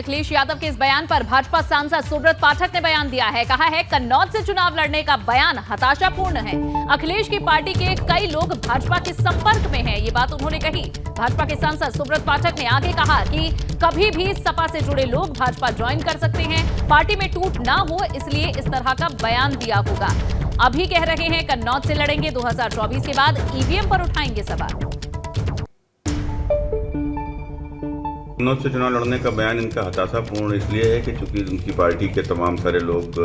अखिलेश यादव के इस बयान पर भाजपा सांसद सुब्रत पाठक ने बयान दिया है। कहा है कन्नौज से चुनाव लड़ने का बयान हताशापूर्ण है। अखिलेश की पार्टी के कई लोग भाजपा के संपर्क में हैं, ये बात उन्होंने कही। भाजपा के सांसद सुब्रत पाठक ने आगे कहा कि कभी भी सपा से जुड़े लोग भाजपा ज्वाइन कर सकते हैं, पार्टी में टूट ना हो इसलिए इस तरह का बयान दिया होगा। अभी कह रहे हैं कन्नौज से लड़ेंगे, 2024 के बाद ईवीएम पर उठाएंगे सवाल। कन्नौज से चुनाव लड़ने का बयान इनका हताशापूर्ण इसलिए है कि चूंकि उनकी पार्टी के तमाम सारे लोग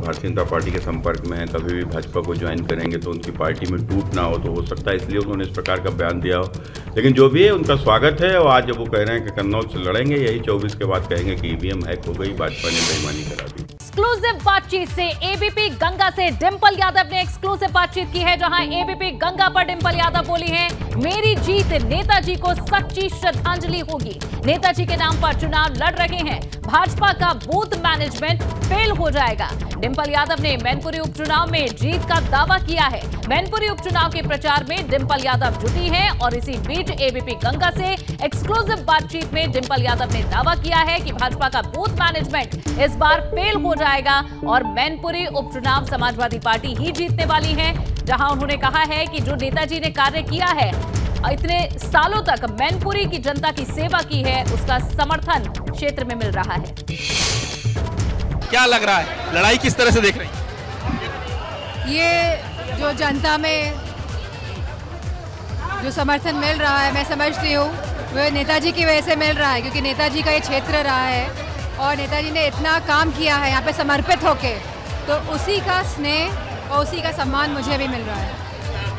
भारतीय जनता पार्टी के संपर्क में हैं, कभी भी भाजपा को ज्वाइन करेंगे तो उनकी पार्टी में टूट ना हो, तो हो सकता है इसलिए उन्होंने इस प्रकार का बयान दिया हो। लेकिन जो भी है उनका स्वागत है। और आज जब वो कह रहे हैं कि कन्नौज से लड़ेंगे, यही 24 के बाद कहेंगे कि ईवीएम हैक हो गई, भाजपा ने बेईमानी करा दी। एक्सक्लूसिव बातचीत से एबीपी गंगा से डिंपल यादव ने एक्सक्लूसिव बातचीत की है, जहां एबीपी गंगा पर डिंपल यादव बोली हैं, मेरी जीत नेताजी को सच्ची श्रद्धांजलि होगी। नेताजी के नाम पर चुनाव लड़ रहे हैं, भाजपा का बूथ मैनेजमेंट फेल हो जाएगा। डिंपल यादव ने मैनपुरी उपचुनाव में जीत का दावा किया है। मैनपुरी उपचुनाव के प्रचार में डिंपल यादव जुटी हैं और इसी बीच एबीपी गंगा से एक्सक्लूसिव बातचीत में डिंपल यादव ने दावा किया है कि भाजपा का बूथ मैनेजमेंट इस बार फेल हो जाएगा और मैनपुरी उपचुनाव समाजवादी पार्टी ही जीतने वाली है। जहां उन्होंने कहा है कि जो नेताजी ने कार्य किया है, इतने सालों तक मैनपुरी की जनता की सेवा की है, उसका समर्थन क्षेत्र में मिल रहा है। क्या लग रहा है, लड़ाई किस तरह से देख रही हैं? ये जो जनता में जो समर्थन मिल रहा है, मैं समझती हूँ वो नेताजी की वजह से मिल रहा है, क्योंकि नेताजी का ये क्षेत्र रहा है और नेताजी ने इतना काम किया है यहाँ पे समर्पित होके, तो उसी का स्नेह और उसी का सम्मान मुझे भी मिल रहा है।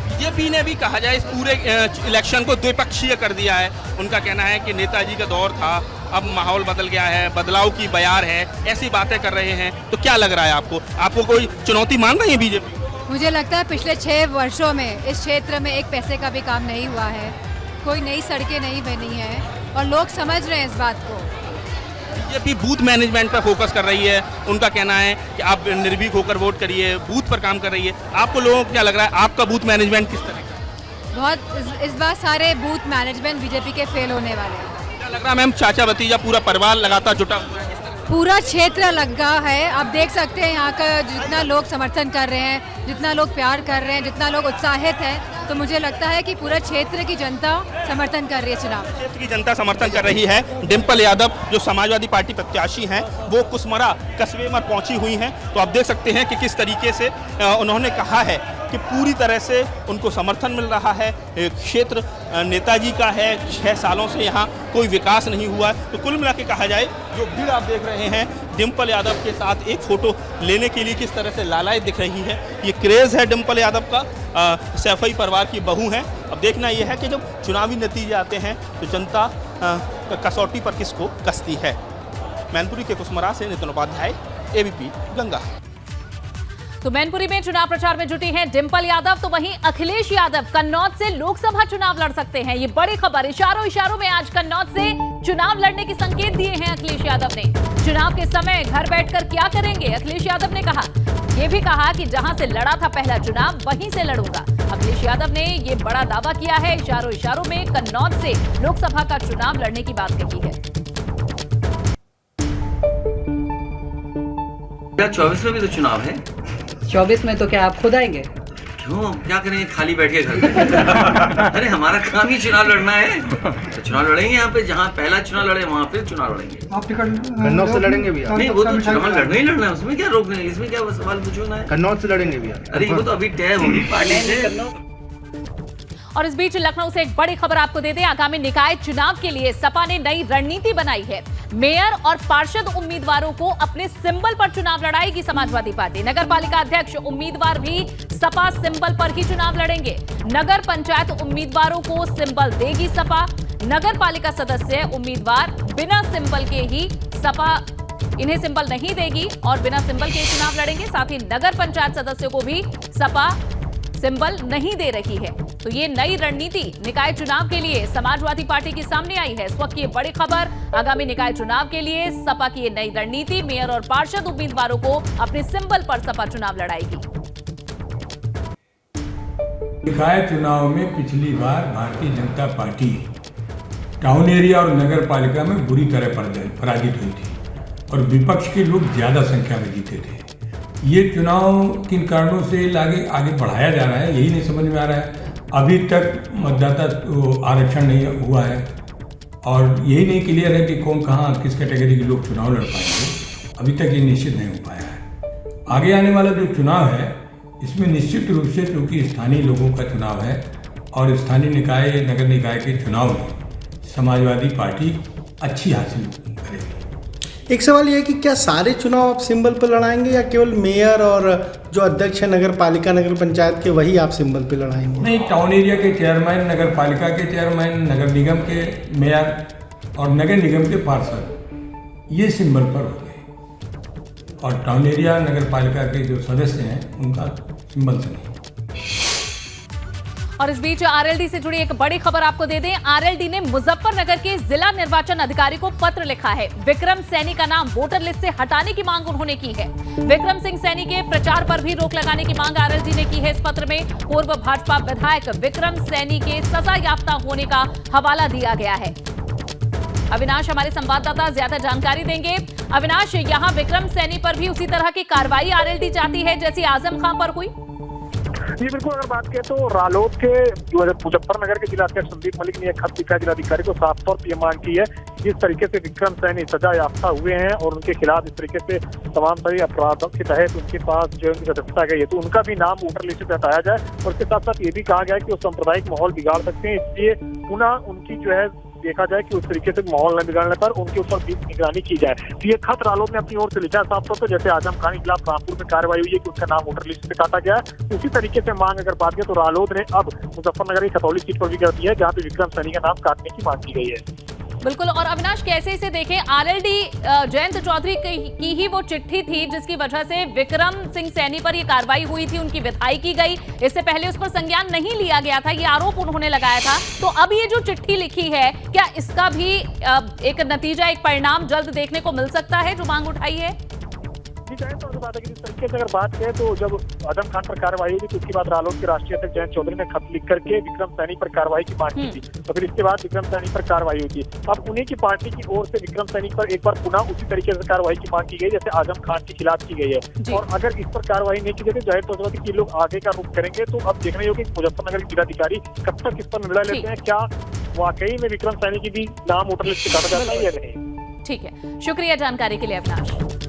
बीजेपी ने भी कहा जाए इस पूरे इलेक्शन को द्विपक्षीय कर दिया है। उनका कहना है कि नेताजी का दौर था, अब माहौल बदल गया है, बदलाव की बयार है, ऐसी बातें कर रहे हैं। तो क्या लग रहा है आपको कोई चुनौती मान रही है बीजेपी? मुझे लगता है पिछले 6 वर्षों में इस क्षेत्र में एक पैसे का भी काम नहीं हुआ है, कोई नई सड़कें नहीं बनी है और लोग समझ रहे हैं इस बात को। बीजेपी बूथ मैनेजमेंट पर फोकस कर रही है। उनका कहना है कि आप निर्भीक होकर वोट करिए, बूथ पर काम कर रही है। आपको लोगों को क्या लग रहा है, आपका बूथ मैनेजमेंट किस तरह का? बहुत इस बार सारे बूथ मैनेजमेंट बीजेपी के फेल होने वाले हैं। क्या लग रहा है मैम, चाचा भतीजा पूरा परिवार लगातार जुटा हुआ है? पूरा क्षेत्र लगा है, आप देख सकते हैं यहाँ का जितना लोग समर्थन कर रहे हैं, जितना लोग प्यार कर रहे हैं, जितना लोग उत्साहित है, तो मुझे लगता है कि पूरा क्षेत्र की जनता समर्थन कर रही है। चुनाव क्षेत्र की जनता समर्थन कर रही है। डिंपल यादव जो समाजवादी पार्टी प्रत्याशी हैं, वो कुसमरा कस्बे में पहुंची हुई हैं। तो आप देख सकते हैं कि किस तरीके से उन्होंने कहा है कि पूरी तरह से उनको समर्थन मिल रहा है। क्षेत्र नेताजी का है, 6 सालों से यहाँ कोई विकास नहीं हुआ है। तो कुल मिला के कहा जाए, जो भीड़ आप देख रहे हैं डिंपल यादव के साथ एक फोटो लेने के लिए किस तरह से लालायत दिख रही है, ये क्रेज़ है डिंपल यादव का। सैफई परिवार की बहू हैं। अब देखना यह है कि जब चुनावी नतीजे आते हैं तो जनता कसौटी पर किसको कसती है। मैनपुरी के कुसमरा से नितिन उपाध्याय, एबीपी गंगा। तो मैनपुरी में चुनाव प्रचार में जुटी हैं डिंपल यादव, तो वहीं अखिलेश यादव कन्नौज से लोकसभा चुनाव लड़ सकते हैं। ये बड़ी खबर, इशारों में आज कन्नौज से चुनाव लड़ने के संकेत दिए हैं अखिलेश यादव ने। चुनाव के समय घर बैठकर क्या करेंगे, अखिलेश यादव ने कहा। ये भी कहा कि जहां से लड़ा था पहला चुनाव, वहीं से लड़ूंगा। अखिलेश यादव ने ये बड़ा दावा किया है, इशारों में कन्नौज से लोकसभा का चुनाव लड़ने की बात कही है। 24 में भी तो चुनाव है। 24 में तो क्या आप खुद आएंगे? क्यों, क्या करेंगे खाली बैठ के घर पे? अरे हमारा काम ही चुनाव लड़ना है, तो चुनाव लड़ेंगे। यहाँ पे जहाँ पहला चुनाव लड़े वहाँ पे चुनाव लड़ेंगे। आप कन्नौज से लड़ेंगे भी? नहीं, वो तो चुनाव लड़ना ही लड़ना है, उसमें क्या रोकना है, इसमें क्या सवाल पूछना है। कन्नौज से लड़ेंगे भी? अरे वो तो अभी तय होगी पार्टी से। और इस बीच लखनऊ से एक बड़ी खबर आपको दे दें, आगामी निकाय चुनाव के लिए सपा ने नई रणनीति बनाई है। मेयर और पार्षद उम्मीदवारों को अपने सिंबल पर चुनाव लड़ाएगी समाजवादी पार्टी। नगर पालिका अध्यक्ष उम्मीदवार भी सपा सिंबल पर ही चुनाव लड़ेंगे। नगर पंचायत उम्मीदवारों को सिंबल देगी सपा। नगर पालिका सदस्य उम्मीदवार बिना सिंबल के ही सपा इन्हें सिंबल नहीं देगी और बिना सिंबल के चुनाव लड़ेंगे। साथ ही नगर पंचायत सदस्यों को भी सपा सिंबल नहीं दे रही है। तो ये नई रणनीति निकाय चुनाव के लिए समाजवादी पार्टी के सामने आई है। इस वक्त ये बड़ी खबर, आगामी निकाय चुनाव के लिए सपा की ये नई रणनीति, मेयर और पार्षद उम्मीदवारों को अपने सिंबल पर सपा चुनाव लड़ाएगी। निकाय चुनाव में पिछली बार Bharatiya Janata party town area और नगर पालिका में बुरी तरह पराजित हुई थी और विपक्ष के लोग ज़्यादा संख्या में जीते थे। ये चुनाव किन कारणों से आगे बढ़ाया जा रहा है, यही नहीं समझ में आ रहा है। अभी तक मतदाता आरक्षण नहीं हुआ है और यही नहीं क्लियर है कि कौन कहाँ किस कैटेगरी के लोग चुनाव लड़ पाएंगे। अभी तक ये निश्चित नहीं हो पाया है। आगे आने वाला जो चुनाव है इसमें निश्चित रूप से क्योंकि स्थानीय लोगों का चुनाव है और स्थानीय निकाय नगर निकाय के चुनाव में समाजवादी पार्टी अच्छी हासिल करेगी। एक सवाल यह है कि क्या सारे चुनाव आप सिंबल पर लड़ाएंगे या केवल मेयर और जो अध्यक्ष है नगर पालिका नगर पंचायत के वही आप सिंबल पर लड़ाएंगे? नहीं, टाउन एरिया के चेयरमैन, नगर पालिका के चेयरमैन, नगर निगम के मेयर और नगर निगम के पार्षद ये सिंबल पर होंगे और टाउन एरिया नगर पालिका के जो सदस्य हैं उनका सिंबल से नहीं। और इस बीच आरएलडी से जुड़ी एक बड़ी खबर आपको दे दें। आरएलडी ने मुजफ्फरनगर के जिला निर्वाचन अधिकारी को पत्र लिखा है। विक्रम सैनी का नाम वोटर लिस्ट से हटाने की मांग उन्होंने की है। विक्रम सिंह सैनी के प्रचार पर भी रोक लगाने की मांग आरएलडी ने की है। इस पत्र में पूर्व भाजपा विधायक विक्रम सैनी के सजा याफ्ता होने का हवाला दिया गया है। अविनाश हमारे संवाददाता ज्यादा जानकारी देंगे। अविनाश, यहाँ विक्रम सैनी पर भी उसी तरह की कार्रवाई आरएलडी चाहती है जैसी आजम खां पर हुई? जी बिल्कुल, अगर बात करें तो रालोद के मुजफ्फरनगर के जिलाध्यक्ष संदीप मलिक ने एक खत लिखा जिलाधिकारी को साफ तौर पर यह मांग की है जिस तरीके से विक्रम सैनी सजा याफ्ता हुए हैं और उनके खिलाफ इस तरीके से तमाम तरह अपराधों के तहत उनके पास जो उनकी सदस्यता गई है तो उनका भी नाम वोटर लिस्ट से हटाया जाए। और इसके साथ साथ ये भी कहा गया है कि वो सांप्रदायिक माहौल बिगाड़ सकते हैं, इसलिए पुनः उनकी जो है देखा जाए कि उस तरीके से माहौल न बिगाड़ने पर उनके ऊपर भी निगरानी की जाए। तो ये खत रालोद ने अपनी ओर से लिखा है साफ तौर पर, जैसे आजम खान के खिलाफ रामपुर में कार्रवाई हुई है कि उसका नाम वोटर लिस्ट से काटा गया है, उसी तरीके से मांग अगर बात करें तो रालोद ने अब मुजफ्फरनगर की खतौली सीट पर भी कर दी है जहाँ पे विक्रम सैनी का नाम काटने की मांग की गई है। बिल्कुल। और अविनाश, कैसे इसे देखें, आरएलडी जयंत चौधरी की ही वो चिट्ठी थी जिसकी वजह से विक्रम सिंह सैनी पर यह कार्रवाई हुई थी, उनकी विधाई की गई। इससे पहले उस पर संज्ञान नहीं लिया गया था, ये आरोप उन्होंने लगाया था। तो अब ये जो चिट्ठी लिखी है, क्या इसका भी एक नतीजा, एक परिणाम जल्द देखने को मिल सकता है जो मांग उठाई है? जी जाए तो बात है कि जिस तरीके से अगर बात करें तो जब आजम खान पर कार्रवाई हुई तो उसके बाद रालोद के राष्ट्रीय अध्यक्ष जयंत चौधरी ने खत लिख करके विक्रम सैनी पर कार्रवाई की मांग की थी, तो फिर इसके बाद विक्रम सैनी पर कार्रवाई हुई थी। अब उन्हीं की पार्टी की ओर से विक्रम सैनी पर एक बार पुनः उसी तरीके से कार्रवाई की मांग की गई जैसे आजम खान के खिलाफ की गई है। और अगर इस पर कार्रवाई नहीं की जाए तो जाहिर तौर पर लोग आगे का रुख करेंगे। तो अब देखना होगा कि मुजफ्फरनगर के जिलाधिकारी कब तक इस पर निर्णय लेते हैं, क्या वाकई में विक्रम सैनी की भी नाम वोटर लिस्ट से काटा जाता है या नहीं। ठीक है, शुक्रिया जानकारी के लिए अविनाश।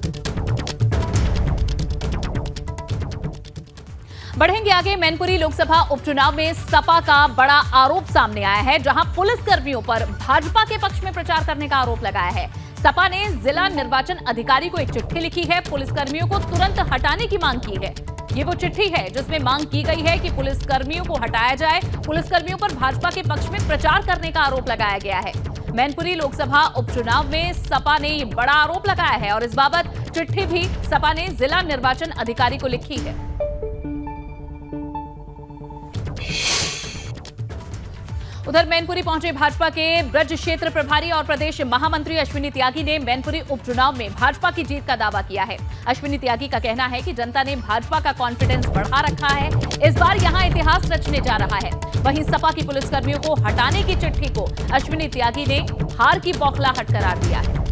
बढ़ेंगे आगे। मैनपुरी लोकसभा उपचुनाव में सपा का बड़ा आरोप सामने आया है, जहां पुलिसकर्मियों पर भाजपा के पक्ष में प्रचार करने का आरोप लगाया है। सपा ने जिला निर्वाचन अधिकारी को एक चिट्ठी लिखी है, पुलिसकर्मियों को तुरंत हटाने की मांग की है। ये वो चिट्ठी है जिसमें मांग की गई है कि पुलिसकर्मियों को हटाया जाए। पुलिसकर्मियों पर भाजपा के पक्ष में प्रचार करने का आरोप लगाया गया है। मैनपुरी लोकसभा उपचुनाव में सपा ने ये बड़ा आरोप लगाया है और इस बाबत चिट्ठी भी सपा ने जिला निर्वाचन अधिकारी को लिखी है। उधर मैनपुरी पहुंचे भाजपा के ब्रज क्षेत्र प्रभारी और प्रदेश महामंत्री अश्विनी त्यागी ने मैनपुरी उपचुनाव में भाजपा की जीत का दावा किया है। अश्विनी त्यागी का कहना है कि जनता ने भाजपा का कॉन्फिडेंस बढ़ा रखा है, इस बार यहां इतिहास रचने जा रहा है। वहीं सपा की पुलिसकर्मियों को हटाने की चिट्ठी को अश्विनी त्यागी ने हार की बौखलाहट करार दिया है।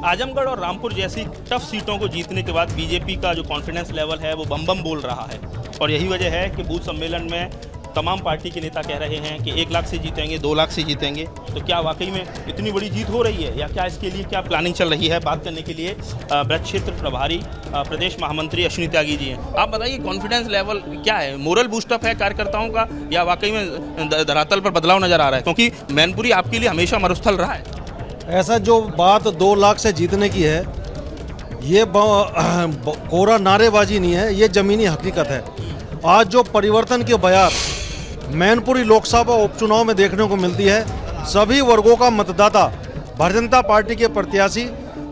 आजमगढ़ और रामपुर जैसी टफ सीटों को जीतने के बाद बीजेपी का जो कॉन्फिडेंस लेवल है वो बम बम बोल रहा है और यही वजह है कि बूथ सम्मेलन में तमाम पार्टी के नेता कह रहे हैं कि 1 लाख से जीतेंगे, 2 लाख से जीतेंगे। तो क्या वाकई में इतनी बड़ी जीत हो रही है या क्या इसके लिए क्या प्लानिंग चल रही है, बात करने के लिए ब्रज क्षेत्र प्रभारी प्रदेश महामंत्री अश्विनी त्यागी जी हैं। आप बताइए कॉन्फिडेंस लेवल क्या है, मोरल बूस्टअप है कार्यकर्ताओं का या वाकई में धरातल पर बदलाव नजर आ रहा है, क्योंकि मैनपुरी आपके लिए हमेशा मरुस्थल रहा है। ऐसा जो बात 2 लाख से जीतने की है ये कोरा नारेबाजी नहीं है, ये ज़मीनी हकीकत है। आज जो परिवर्तन की बयार मैनपुरी लोकसभा उपचुनाव में देखने को मिलती है, सभी वर्गों का मतदाता भारतीय जनता पार्टी के प्रत्याशी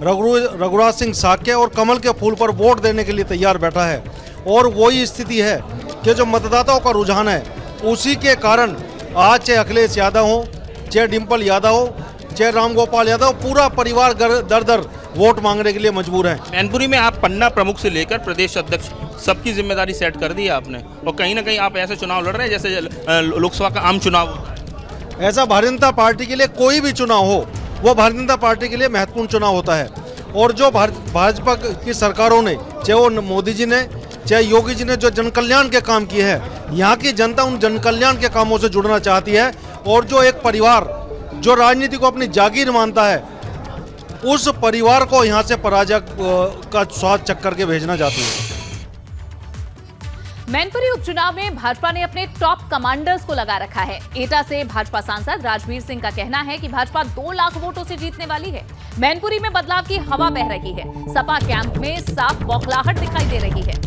रघुराज सिंह साक्य और कमल के फूल पर वोट देने के लिए तैयार बैठा है। और वही स्थिति है कि जो मतदाताओं का रुझान है उसी के कारण आज चाहे अखिलेश यादव हो, चाहे डिम्पल यादव हो, चाहे रामगोपाल यादव, पूरा परिवार दर दर वोट मांगने के लिए मजबूर है। मैनपुरी में आप पन्ना प्रमुख से लेकर प्रदेश अध्यक्ष सबकी जिम्मेदारी सेट कर दी है आपने, और कहीं ना कहीं आप ऐसे चुनाव लड़ रहे हैं जैसे लोकसभा का आम चुनाव होता है। ऐसा भारतीय जनता पार्टी के लिए कोई भी चुनाव हो, वो भारतीय जनता पार्टी के लिए महत्वपूर्ण चुनाव होता है। और जो भाजपा की सरकारों ने, चाहे वो मोदी जी ने चाहे योगी जी ने जो जन कल्याण के काम किए हैं, यहाँ की जनता उन जन कल्याण के कामों से जुड़ना चाहती है। और जो एक परिवार जो राजनीति को अपनी जागीर मानता है, उस परिवार को यहाँ से पराजय का स्वाद चक्कर के भेजना चाहती है। मैनपुरी उपचुनाव में भाजपा ने अपने टॉप कमांडर्स को लगा रखा है। एटा से भाजपा सांसद राजवीर सिंह का कहना है कि भाजपा 2 लाख वोटों से जीतने वाली है। मैनपुरी में बदलाव की हवा बह रही है। सपा कैंप में साफ बौखलाहट दिखाई दे रही है।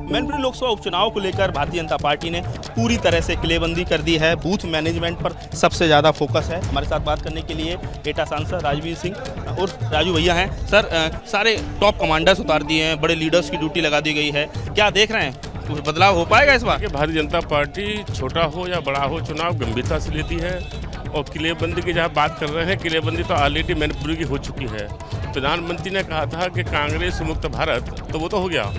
मैनपुरी लोकसभा उपचुनाव को लेकर भारतीय जनता पार्टी ने पूरी तरह से किलेबंदी कर दी है। बूथ मैनेजमेंट पर सबसे ज़्यादा फोकस है। हमारे साथ बात करने के लिए एटा सांसद राजवीर सिंह और राजू भैया हैं। सर, सारे टॉप कमांडर्स उतार दिए हैं, बड़े लीडर्स की ड्यूटी लगा दी गई है, क्या देख रहे हैं? कुछ बदलाव हो पाएगा इस बार? भारतीय जनता पार्टी छोटा हो या बड़ा हो, चुनाव गंभीरता से लेती है। और किलेबंदी की जहाँ बात कर रहे हैं, किलेबंदी तो ऑलरेडी मैनपुरी की हो चुकी है। प्रधानमंत्री ने कहा था कि कांग्रेस मुक्त भारत, तो वो तो हो गया।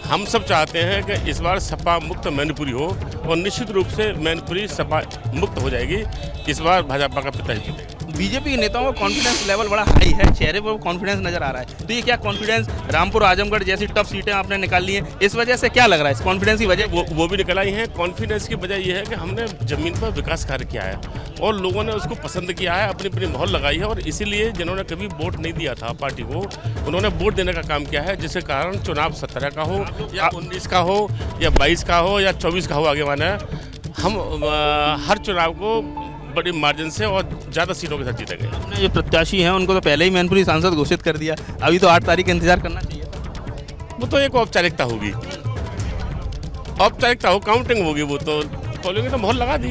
हम सब चाहते हैं कि इस बार सपा मुक्त मैनपुरी हो, और निश्चित रूप से मैनपुरी सपा मुक्त हो जाएगी। इस बार भाजपा का पिता ही जीतेगा। बीजेपी के नेताओं का कॉन्फिडेंस लेवल बड़ा हाई है, चेहरे पर कॉन्फिडेंस नजर आ रहा है। तो ये क्या कॉन्फिडेंस, रामपुर आजमगढ़ जैसी टफ सीटें आपने निकाल ली हैं, इस वजह से क्या लग रहा है? इस कॉन्फिडेंस की वजह वो भी निकल आई है। कॉन्फिडेंस की वजह यह है कि हमने जमीन पर विकास कार्य किया है और लोगों ने उसको पसंद किया है, अपनी अपनी मोहर लगाई है। और इसीलिए जिन्होंने कभी वोट नहीं दिया था पार्टी को, उन्होंने वोट देने का काम किया है, जिसके कारण चुनाव 17 का हो या 19 का हो या 22 का हो या 24 का हो, आगे माने हम हर चुनाव को बड़ी मार्जिन से और ज़्यादा सीटों के साथ जीतेंगे। अपने जो प्रत्याशी हैं उनको तो पहले ही मैनपुरी सांसद घोषित कर दिया, अभी तो 8 तारीख का इंतजार करना चाहिए था। वो तो एक औपचारिकता होगी, औपचारिकता हो, काउंटिंग होगी, वो तो पोलिंग तो मोहर लगा दी।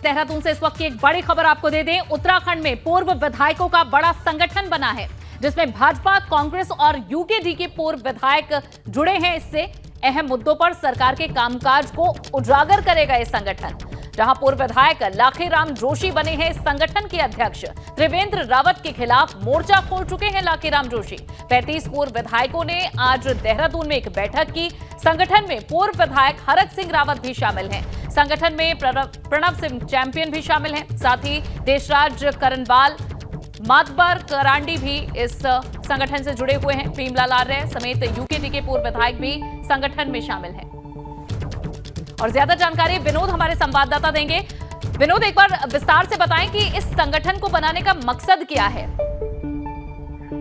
देहरादून से इस वक्त की एक बड़ी खबर आपको दे दें। उत्तराखंड में पूर्व विधायकों का बड़ा संगठन बना है, जिसमें भाजपा, कांग्रेस और यूकेडी के पूर्व विधायक जुड़े हैं। इससे अहम मुद्दों पर सरकार के कामकाज को उजागर करेगा ये संगठन। जहां पूर्व विधायक लाखीराम जोशी बने हैं इस संगठन के अध्यक्ष। त्रिवेंद्र रावत के खिलाफ मोर्चा खोल चुके हैं लाखीराम जोशी। 35 पूर्व विधायकों ने आज देहरादून में एक बैठक की। संगठन में पूर्व विधायक हरक सिंह रावत भी शामिल हैं। संगठन में प्रणव सिंह चैंपियन भी शामिल हैं। साथ ही देशराज करनवाल, मातबर करांडी भी इस संगठन से जुड़े हुए हैं। भीमलाल आर्य समेत यूकेडी के पूर्व विधायक भी संगठन में शामिल हैं। और ज्यादा जानकारी विनोद हमारे संवाददाता देंगे। विनोद, एक बार विस्तार से बताएं कि इस संगठन को बनाने का मकसद क्या है?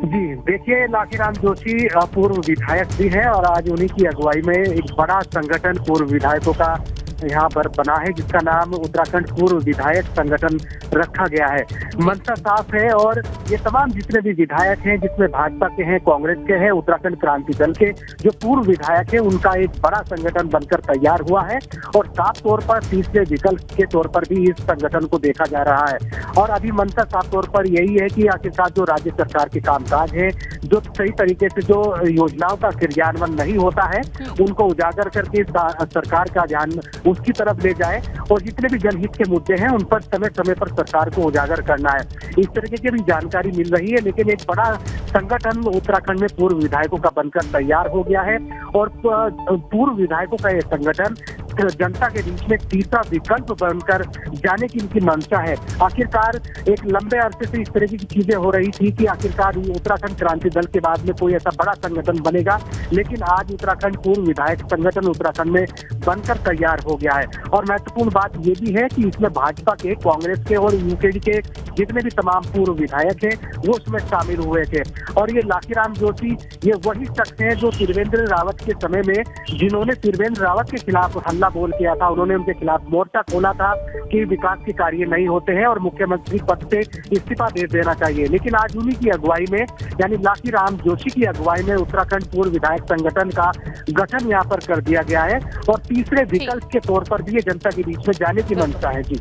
जी देखिए, लाखीराम जोशी पूर्व विधायक भी हैं और आज उन्हीं की अगुवाई में एक बड़ा संगठन पूर्व विधायकों का यहाँ पर बना है, जिसका नाम उत्तराखंड पूर्व विधायक संगठन रखा गया है। मंशा साफ है और ये तमाम जितने भी विधायक हैं, जिसमें भाजपा के हैं, कांग्रेस के हैं, उत्तराखंड क्रांति दल के जो पूर्व विधायक हैं, उनका एक बड़ा संगठन बनकर तैयार हुआ है। और साफ तौर पर तीसरे विकल्प के तौर पर भी इस संगठन को देखा जा रहा है। और अभी मंशा साफ तौर पर यही है कि आखिरकार जो राज्य सरकार के कामकाज है, जो सही तरीके से जो योजनाओं का क्रियान्वयन नहीं होता है, उनको उजागर करके सरकार का ध्यान उसकी तरफ ले जाए और जितने भी जनहित के मुद्दे हैं उन पर समय समय पर सरकार को उजागर करना है। इस तरीके की भी जानकारी मिल रही है। लेकिन एक बड़ा संगठन उत्तराखंड में पूर्व विधायकों का बनकर तैयार हो गया है और पूर्व विधायकों का यह संगठन जनता के बीच में तीसरा विकल्प बनकर जाने की इनकी मंशा है। आखिरकार एक लंबे अरसे से इस तरह की चीजें हो रही थी कि आखिरकार उत्तराखंड क्रांति दल के बाद में कोई ऐसा बड़ा संगठन बनेगा, लेकिन आज उत्तराखंड पूर्व विधायक संगठन उत्तराखंड में बनकर तैयार हो गया है। और महत्वपूर्ण बात ये भी है कि इसमें भाजपा के, कांग्रेस के और यूकेडी के जितने भी तमाम पूर्व विधायक हैं वो उसमें शामिल हुए थे। और ये लाखीराम जोशी ये वही शख्स हैं जो त्रिवेंद्र रावत के समय में, जिन्होंने त्रिवेंद्र रावत के खिलाफ हल्ला बोल किया था, उन्होंने उनके खिलाफ मोर्चा खोला था कि विकास के कार्य नहीं होते हैं और मुख्यमंत्री पद से इस्तीफा दे देना चाहिए। लेकिन आज उन्हीं की अगुवाई में, यानी लाखीराम जोशी की अगुवाई में उत्तराखंड पूर्व विधायक संगठन का गठन यहाँ पर कर दिया गया है और तीसरे विकल्प के तौर पर भी ये जनता के बीच में जाने की मंशा है। जी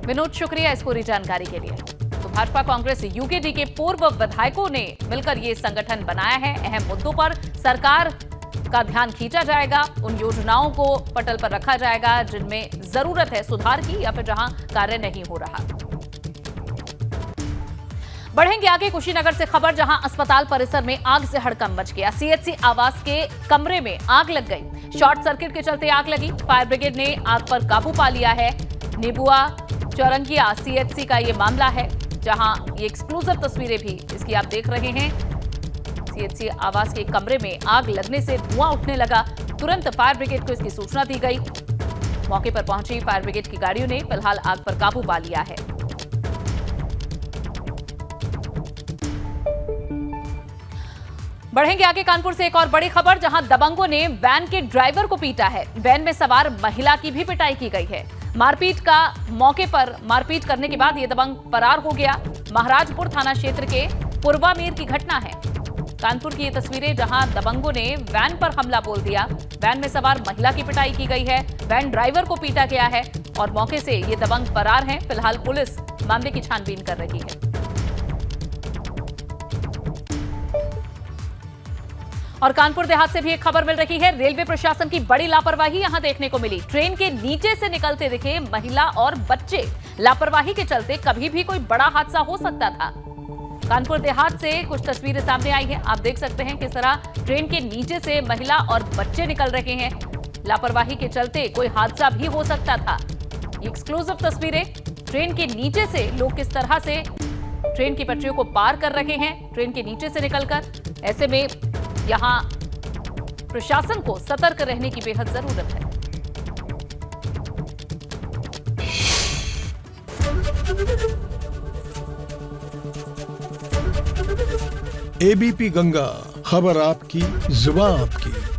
विनोद, शुक्रिया इस पूरी जानकारी के लिए। तो भाजपा, कांग्रेस, यूकेडी के पूर्व विधायकों ने मिलकर ये संगठन बनाया है। अहम मुद्दों पर सरकार का ध्यान खींचा जाएगा, उन योजनाओं को पटल पर रखा जाएगा जिनमें जरूरत है सुधार की या फिर जहां कार्य नहीं हो रहा। बढ़ेंगे आगे कुशीनगर से खबर, जहां अस्पताल परिसर में आग से हड़कंप मच गया। सीएचसी आवास के कमरे में आग लग गई। शॉर्ट सर्किट के चलते आग लगी। फायर ब्रिगेड ने आग पर काबू पा लिया है। नेबुआ चौरंगिया सीएचसी का ये मामला है, जहां ये एक्सक्लूसिव तस्वीरें भी इसकी आप देख रहे हैं। सीएचसी आवास के कमरे में आग लगने से धुआं उठने लगा। तुरंत फायर ब्रिगेड को इसकी सूचना दी गई। मौके पर पहुंची फायर ब्रिगेड की गाड़ियों ने फिलहाल आग पर काबू पा लिया है। बढ़ेंगे आगे कानपुर से एक और बड़ी खबर, जहां दबंगों ने वैन के ड्राइवर को पीटा है। वैन में सवार महिला की भी पिटाई की गई है। मारपीट करने के बाद यह दबंग फरार हो गया। महाराजपुर थाना क्षेत्र के पूर्वामेर की घटना है। कानपुर की ये तस्वीरें, जहां दबंगों ने वैन पर हमला बोल दिया। वैन में सवार महिला की पिटाई की गई है। वैन ड्राइवर को पीटा गया है और मौके से ये दबंग फरार हैं। फिलहाल पुलिस मामले की छानबीन कर रही है। और कानपुर देहात से भी एक खबर मिल रही है। रेलवे प्रशासन की बड़ी लापरवाही यहां देखने को मिली। ट्रेन के नीचे से निकलते दिखे महिला और बच्चे। लापरवाही के चलते कभी भी कोई बड़ा हादसा हो सकता था। कानपुर देहात से कुछ तस्वीरें सामने आई हैं। आप देख सकते हैं किस तरह ट्रेन के नीचे से महिला और बच्चे निकल रहे हैं। लापरवाही के चलते कोई हादसा भी हो सकता था। ये एक्सक्लूसिव तस्वीरें, ट्रेन के नीचे से लोग किस तरह से ट्रेन की पटरियों को पार कर रहे हैं, ट्रेन के नीचे से निकलकर। ऐसे में यहां प्रशासन को सतर्क रहने की बेहद जरूरत है। एबीपी गंगा, खबर आपकी, जुबान आपकी।